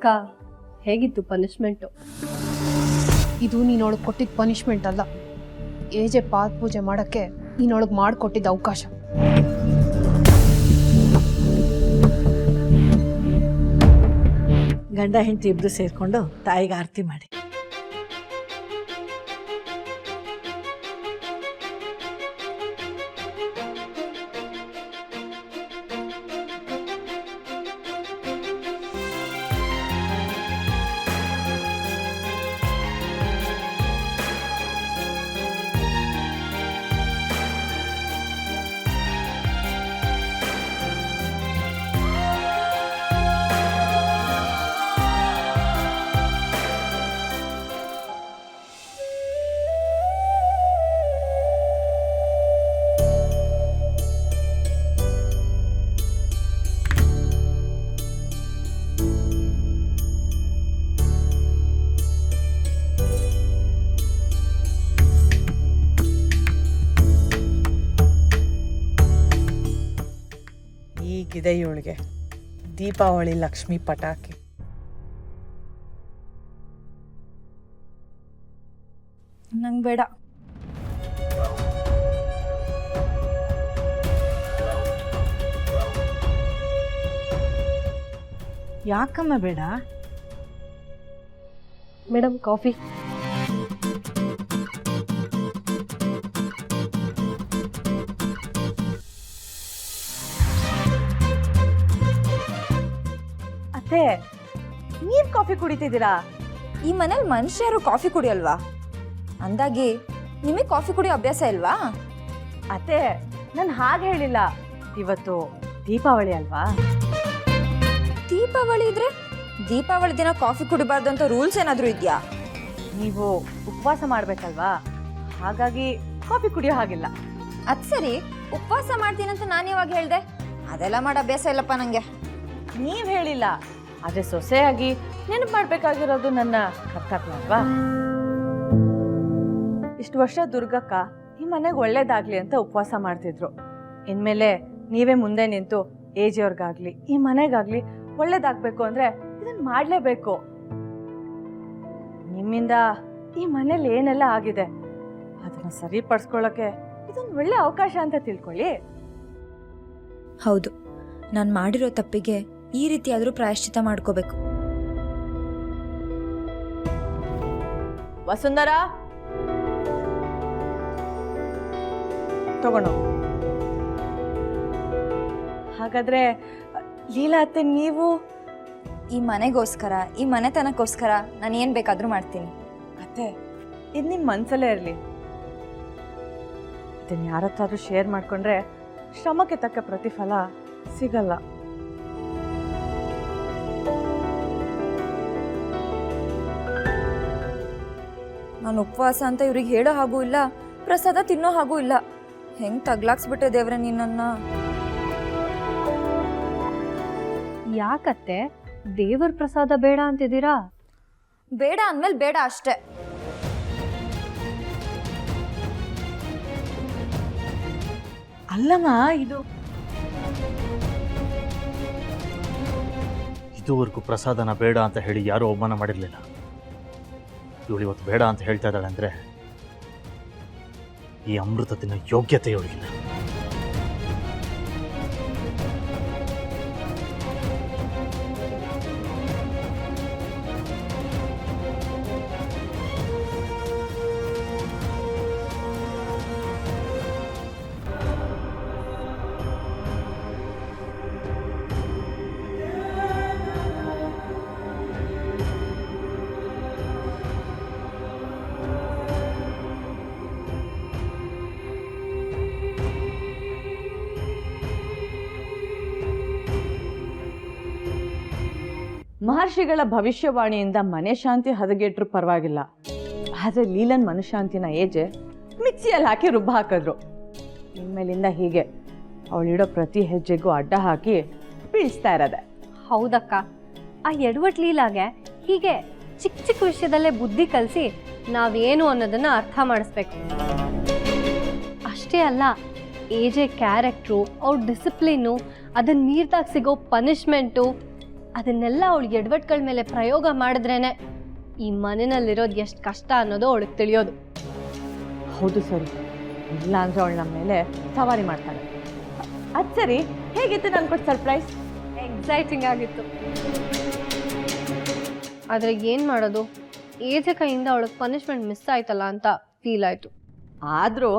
ಅಕ್ಕ ಹೇಗಿತ್ತು ಪನಿಷ್ಮೆಂಟು? ಇದು ನೀನೊಳಗೆ ಕೊಟ್ಟಿದ್ದ ಪನಿಷ್ಮೆಂಟ್ ಅಲ್ಲ, ಏಜೆ ಪಾದ ಪೂಜೆ ಮಾಡೋಕ್ಕೆ ನೀನೊಳಗೆ ಮಾಡಿಕೊಟ್ಟಿದ್ದ ಅವಕಾಶ. ಗಂಡ ಹೆಂಡತಿ ಇಬ್ರು ಸೇರಿಕೊಂಡು ತಾಯಿಗೆ ಆರತಿ ಮಾಡಿ. ಈಗಿದೆ ಇವಳಿಗೆ ದೀಪಾವಳಿ ಲಕ್ಷ್ಮಿ ಪಟಾಕಿ. ನಂಗೆ ಬೇಡ. ಯಾಕಮ್ಮ ಬೇಡ? Madam coffee. ಅತ್ತೆ, ನೀವ್ ಕಾಫಿ ಕುಡಿತಿದ್ದೀರಾ? ಈ ಮನೇಲಿ ಮನುಷ್ಯರು ಕಾಫಿ ಕುಡಿಯಲ್ವಾ? ಅಂದಾಗಿ ನಿಮಗೆ ಕಾಫಿ ಕುಡಿಯೋ ಅಭ್ಯಾಸ ಇಲ್ವಾ? ಅತ್ತೆ, ನಾನು ಹಾಗೆ ಹೇಳಿಲ್ಲ. ಇವತ್ತು ದೀಪಾವಳಿ ಅಲ್ವಾ? ದೀಪಾವಳಿ ಇದ್ರೆ ದೀಪಾವಳಿ ದಿನ ಕಾಫಿ ಕುಡಿಬಾರ್ದು ಅಂತ ರೂಲ್ಸ್ ಏನಾದರೂ ಇದೆಯಾ? ನೀವು ಉಪವಾಸ ಮಾಡ್ಬೇಕಲ್ವಾ, ಹಾಗಾಗಿ ಕಾಫಿ ಕುಡಿಯೋ ಹಾಗಿಲ್ಲ. ಅದು ಸರಿ, ಉಪವಾಸ ಮಾಡ್ತೀನಿ ಅಂತ ನಾನು ಇವಾಗ ಹೇಳ್ದೆ. ಅದೆಲ್ಲ ಮಾಡೋ ಅಭ್ಯಾಸ ಇಲ್ಲಪ್ಪ ನನಗೆ. ನೀವ್ ಹೇಳಿಲ್ಲ, ಆದ್ರೆ ಸೊಸೆಯಾಗಿ ನೆನಪು ಮಾಡ್ಬೇಕಾಗಿರೋದು ನನ್ನ ಕರ್ತವ್ಯ ಅಲ್ವಾ? ಇಷ್ಟು ವರ್ಷ ದುರ್ಗಕ್ಕ ಈ ಮನೆಗೆ ಒಳ್ಳೇದಾಗ್ಲಿ ಅಂತ ಉಪವಾಸ ಮಾಡ್ತಿದ್ರು. ಇನ್ಮೇಲೆ ನೀವೇ ಮುಂದೆ ನಿಂತು ಏಜಿಯವ್ರಿಗಾಗ್ಲಿ ಈ ಮನೆಗಾಗ್ಲಿ ಒಳ್ಳೇದಾಗ್ಬೇಕು ಅಂದ್ರೆ ಇದನ್ನ ಮಾಡ್ಲೇಬೇಕು. ನಿಮ್ಮಿಂದ ಈ ಮನೇಲಿ ಏನೆಲ್ಲ ಆಗಿದೆ ಅದನ್ನ ಸರಿಪಡಿಸ್ಕೊಳ್ಳೋಕೆ ಇದೊಂದು ಒಳ್ಳೆ ಅವಕಾಶ ಅಂತ ತಿಳ್ಕೊಳ್ಳಿ. ಹೌದು, ನಾನು ಮಾಡಿರೋ ತಪ್ಪಿಗೆ ಈ ರೀತಿಯಾದರೂ ಪ್ರಾಯಶ್ಚಿತ ಮಾಡ್ಕೋಬೇಕು. ವಸುಂಧರಾ, ತಗೊಂಡು ಹಾಗಾದ್ರೆ ಲೀಲಾ ಅತ್ತೆ, ನೀವು ಈ ಮನೆಗೋಸ್ಕರ, ಈ ಮನೆತನಕ್ಕೋಸ್ಕರ ನಾನು ಏನು ಬೇಕಾದರೂ ಮಾಡ್ತೀನಿ. ಅತ್ತೆ, ಇದು ನಿಮ್ಮ ಮನಸ್ಸಲ್ಲೇ ಇರಲಿ. ಇದನ್ನ ಯಾರ ಹತ್ತಾದ್ರೂ ಶೇರ್ ಮಾಡ್ಕೊಂಡ್ರೆ ಶ್ರಮಕ್ಕೆ ತಕ್ಕ ಪ್ರತಿಫಲ ಸಿಗಲ್ಲ. ನಾನು ಉಪವಾಸ ಅಂತ ಇವ್ರಿಗೆ ಹೇಳೋ ಹಾಗೂ ಇಲ್ಲ, ಪ್ರಸಾದ ತಿನ್ನೋ ಹಾಗೂ ಇಲ್ಲ. ಹೆಂಗ್ ತಗ್ಲಾಕ್ಸ್ಬಿಟ್ಟೆ ದೇವ್ರೆ ನಿನ್ನನ್ನ. ಯಾಕತ್ತೆ ದೇವರ ಪ್ರಸಾದ ಬೇಡ ಅಂತಿದ್ದೀರಾ? ಬೇಡ ಅಂದ್ಮೇಲೆ ಬೇಡ ಅಷ್ಟೇ. ಅಲ್ಲಮ್ಮ, ಇದುವರೆಗೂ ಪ್ರಸಾದನ ಬೇಡ ಅಂತ ಹೇಳಿ ಯಾರೂ ಅವಮಾನ ಮಾಡಿರಲಿಲ್ಲ. ಇವಳು ಇವತ್ತು ಬೇಡ ಅಂತ ಹೇಳ್ತಾ ಇದ್ದಾಳೆ ಅಂದರೆ ಈ ಅಮೃತ ತಿನ್ನೋ ಯೋಗ್ಯತೆ ಇವಳಿಗಿಲ್ಲ. ಮಹರ್ಷಿಗಳ ಭವಿಷ್ಯವಾಣಿಯಿಂದ ಮನೆ ಶಾಂತಿ ಹದಗೆಟ್ರು ಪರವಾಗಿಲ್ಲ, ಆದರೆ ಲೀಲನ್ ಮನುಶಾಂತಿನ ಏಜೆ ಮಿಕ್ಸಿಯಲ್ಲಿ ಹಾಕಿ ರುಬ್ಬ ಹಾಕಿದ್ರು. ಇನ್ಮೇಲಿಂದ ಹೀಗೆ ಅವಳಿಡೋ ಪ್ರತಿ ಹೆಜ್ಜೆಗೂ ಅಡ್ಡ ಹಾಕಿ ಬೀಳಿಸ್ತಾ ಇರೋದೆ. ಹೌದಕ್ಕ, ಆ ಎಡವಟ್ ಲೀಲಾಗೆ ಹೀಗೆ ಚಿಕ್ಕ ಚಿಕ್ಕ ವಿಷಯದಲ್ಲೇ ಬುದ್ಧಿ ಕಲಿಸಿ ನಾವೇನು ಅನ್ನೋದನ್ನ ಅರ್ಥ ಮಾಡಿಸ್ಬೇಕು. ಅಷ್ಟೇ ಅಲ್ಲ, ಏಜೆ ಕ್ಯಾರೆಕ್ಟ್ರು, ಅವ್ರ ಡಿಸಿಪ್ಲಿನ್ನು, ಅದನ್ನ ಮೀರಿದಾಗ ಸಿಗೋ ಪನಿಷ್ಮೆಂಟು ಅದನ್ನೆಲ್ಲ ಅವಳಿಗೆ ಎಡವಟ್ಗಳ ಮೇಲೆ ಪ್ರಯೋಗ ಮಾಡಿದ್ರೇನೆ ಈ ಮನೆಯಲ್ಲಿರೋದು ಎಷ್ಟು ಕಷ್ಟ ಅನ್ನೋದು ಅವಳಿಗೆ ತಿಳಿಯೋದು. ಹೌದು ಸರಿ, ಇಲ್ಲ ಅಂದ್ರೆ ಅವಳು ನಮ್ಮ ಮೇಲೆ ಸವಾರಿ ಮಾಡ್ತಾಳೆ. ಅದು ಸರಿ, ಹೇಗಿತ್ತು ನಾನು ಕೊಟ್ಟು ಸರ್ಪ್ರೈಸ್? ಎಕ್ಸೈಟಿಂಗ್ ಆಗಿತ್ತು. ಆದರೆ ಏನು ಮಾಡೋದು, ಏಜೆ ಕೈಯಿಂದ ಅವಳಿಗೆ ಪನಿಷ್ಮೆಂಟ್ ಮಿಸ್ ಆಯ್ತಲ್ಲ ಅಂತ ಫೀಲ್ ಆಯಿತು. ಆದರೂ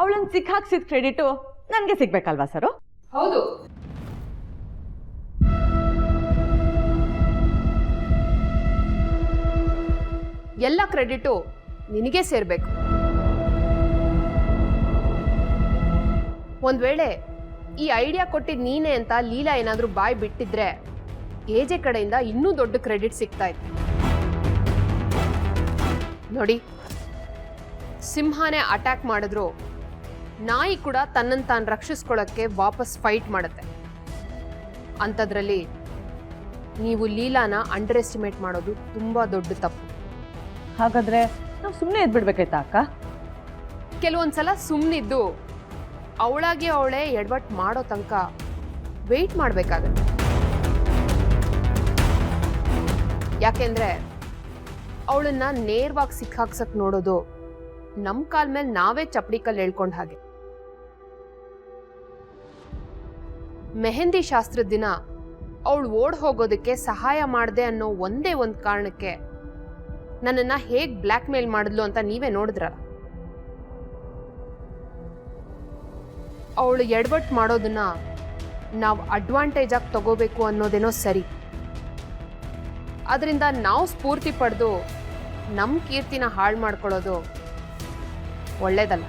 ಅವಳನ್ನು ಸಿಕ್ಕಾಕ್ಸಿದ ಕ್ರೆಡಿಟು ನನಗೆ ಸಿಗ್ಬೇಕಲ್ವಾ ಸರು? ಹೌದು. ಎಲ್ಲ ಕ್ರೆಡಿಟು ನಿನಗೆ ಸೇರ್ಬೇಕು. ಒಂದ್ ವೇಳೆ ಈ ಐಡಿಯಾ ಕೊಟ್ಟಿದ್ ನೀನೇ ಅಂತ ಲೀಲಾ ಏನಾದ್ರೂ ಬಾಯ್ ಬಿಟ್ಟಿದ್ರೆ ಏಜೆ ಕಡೆಯಿಂದ ಇನ್ನೂ ದೊಡ್ಡ ಕ್ರೆಡಿಟ್ ಸಿಗ್ತಾ ಇತ್ತು. ನೋಡಿ, ಸಿಂಹನೇ ಅಟ್ಯಾಕ್ ಮಾಡಿದ್ರು ನಾಯಿ ಕೂಡ ತನ್ನನ್ನು ತಾನು ರಕ್ಷಿಸ್ಕೊಳ್ಳೋಕ್ಕೆ ವಾಪಸ್ ಫೈಟ್ ಮಾಡುತ್ತೆ. ಅಂಥದ್ರಲ್ಲಿ ನೀವು ಲೀಲಾನ ಅಂಡರ್ ಎಸ್ಟಿಮೇಟ್ ಮಾಡೋದು ತುಂಬಾ ದೊಡ್ಡ ತಪ್ಪು. ಹಾಗಾದ್ರೆ ನಾವು ಸುಮ್ಮನೆ ಎದ್ಬಿಡ್ಬೇಕಾಯ್ತಾ ಅಕ್ಕ? ಕೆಲವೊಂದ್ಸಲ ಸುಮ್ಮನಿದ್ದು ಅವಳಾಗಿ ಅವಳೇ ಎಡವಟ್ ಮಾಡೋ ತನಕ ವೆಯ್ಟ್ ಮಾಡಬೇಕಾಗತ್ತೆ. ಯಾಕೆಂದ್ರೆ ಅವಳನ್ನ ನೇರವಾಗಿ ಸಿಕ್ಕಾಕ್ಸಕ್ ನೋಡೋದು ನಮ್ಮ ಕಾಲ್ ಮೇಲೆ ನಾವೇ ಚಪ್ಪಡಿ ಕಲ್ಲು ಹೇಳ್ಕೊಂಡ ಹಾಗೆ. ಮೆಹಂದಿ ಶಾಸ್ತ್ರದ ದಿನ ಅವಳು ಓಡ್ ಹೋಗೋದಕ್ಕೆ ಸಹಾಯ ಮಾಡಿದೆ ಅನ್ನೋ ಒಂದೇ ಒಂದು ಕಾರಣಕ್ಕೆ ನನ್ನನ್ನ ಹೇಗ್ ಬ್ಲ್ಯಾಕ್ ಮೇಲ್ ಮಾಡಿದ್ಲು ಅಂತ ನೀವೇ ನೋಡಿದ್ರಲ್ಲ. ಅವಳು ಎಡವಟ್ ಮಾಡೋದನ್ನ ನಾವು ಅಡ್ವಾಂಟೇಜ್ ಆಗಿ ತಗೋಬೇಕು ಅನ್ನೋದೇನೋ ಸರಿ. ಅದರಿಂದ ನಾವು ಸ್ಫೂರ್ತಿ ಪಡೆದು ನಮ್ಮ ಕೀರ್ತಿನ ಹಾಳು ಮಾಡ್ಕೊಳ್ಳೋದು ಒಳ್ಳೇದಲ್ಲ.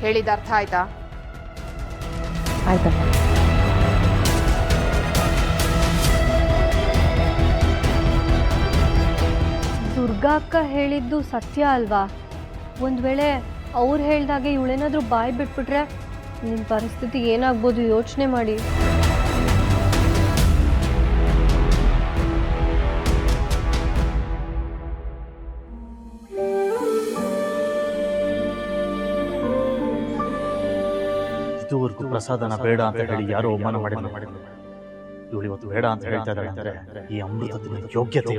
ಹೇಳಿದ ಅರ್ಥ ಆಯ್ತಾ? ಆಯ್ತಕ್ಕ. ದುರ್ಗಾ ಅಕ್ಕ ಹೇಳಿದ್ದು ಸತ್ಯ ಅಲ್ವಾ? ಒಂದು ವೇಳೆ ಅವ್ರು ಹೇಳ್ದಾಗೆ ಇವಳೇನಾದ್ರೂ ಬಾಯ್ ಬಿಟ್ಬಿಟ್ರೆ ನಿಮ್ಮ ಪರಿಸ್ಥಿತಿ ಏನಾಗ್ಬೋದು ಯೋಚನೆ ಮಾಡಿ. ಇದುವರೆಗೂ ಪ್ರಸಾದನ ಬೇಡ ಅಂತ ಹೇಳಿ ಯಾರು ಅವಮಾನ ಮಾಡಿಲ್ಲ. ಇವಳು ಇವತ್ತು ಬೇಡ ಅಂತ ಹೇಳ್ತಾ ಇದ್ದಾಳೆ ಅಂದ್ರೆ ಈ ಅಮೃತದ ಯೋಗ್ಯತೆ